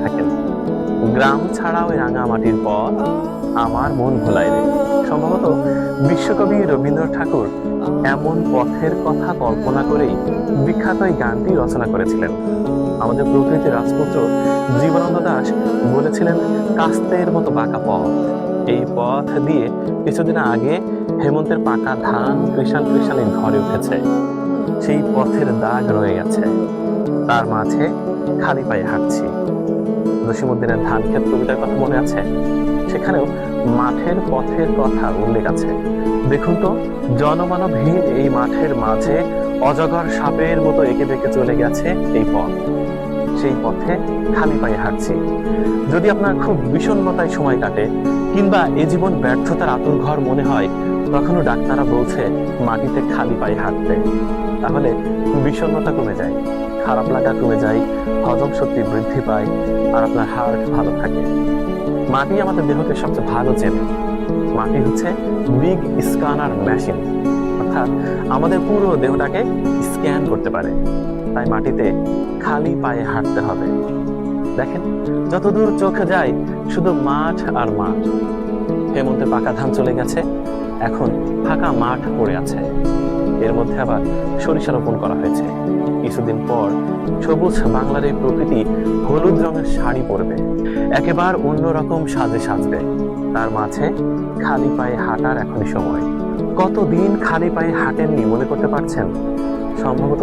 থাকেন। গ্রাম ছাড়া ওই রাঙামাটির পথ আমার মন ভোলায় রে। সম্ভবত বিশ্বকবি রবীন্দ্রনাথ ঠাকুর এমন পথের কথা কল্পনা করেই বিখ্যাত এই গানটি রচনা করেছিলেন। আমাদের প্রকৃতির রাজপুত্র জীবনানন্দ দাশ বলেছিলেন, কাস্তের মতো বাঁকা পথ। এই পথ দিয়ে কিছুদিন আগে হেমন্তের পাকা ধান কৃষাণ কৃষাণের ঘরে উঠেছে। সেই পথের দাগ রয়ে গেছে, তার মাঝে খালি পায়ে হাঁটছি। জসীমউদ্দিনের ধান ক্ষেত কবিতার কথা মনে আছে? সেখানেও মাঠের পথের কথা উল্লেখ আছে। দেখুন তো, জনমানবহীন এই মাঠের মাঝে অজগর সাপের মতো এঁকে বেঁকে চলে গেছে এই পথ। সেই পথে খালি পায়ে হাঁটছি। যদি আপনার খুব বিষণ্ণতায় সময় কাটে কিংবা এ জীবন ব্যর্থতার আতুর ঘর মনে হয়, তখনও ডাক্তাররা বলছে মাটিতে খালি পায়ে হাঁটতে। তাহলে বিষণ্ণতা কমে যায়, খারাপ লাগা কমে যায়, হজম শক্তি বৃদ্ধি পায়, আর আপনার হার্ট ভালো থাকে। মাটি আমাদের দেহকে সবচেয়ে ভালো চেনে। মাটি হচ্ছে বিগ স্ক্যানার মেশিন, অর্থাৎ আমাদের পুরো দেহটাকে স্ক্যান করতে পারে। তাই মাটিতে খালি পায়ে হাঁটতে হবে। দেখেন, যতদূর চোখ যায় শুধু মাঠ আর মাঠ। হেমন্তের পাকা ধান চলে গেছে, এখন ফাঁকা মাঠ পড়ে আছে। এর মধ্যে আবার সরিষা রোপণ করা হয়েছে। কিছুদিন পর সবুজ বাংলার এই প্রকৃতি হলুদ রঙের শাড়ি পরবে, একেবারে অন্যরকম সাজে সাজবে। তার মাঝে খালি পায়ে হাঁটার এখনই সময়। কতদিন খালি পায়ে হাঁটেননি মনে করতে পারছেন? সম্ভবত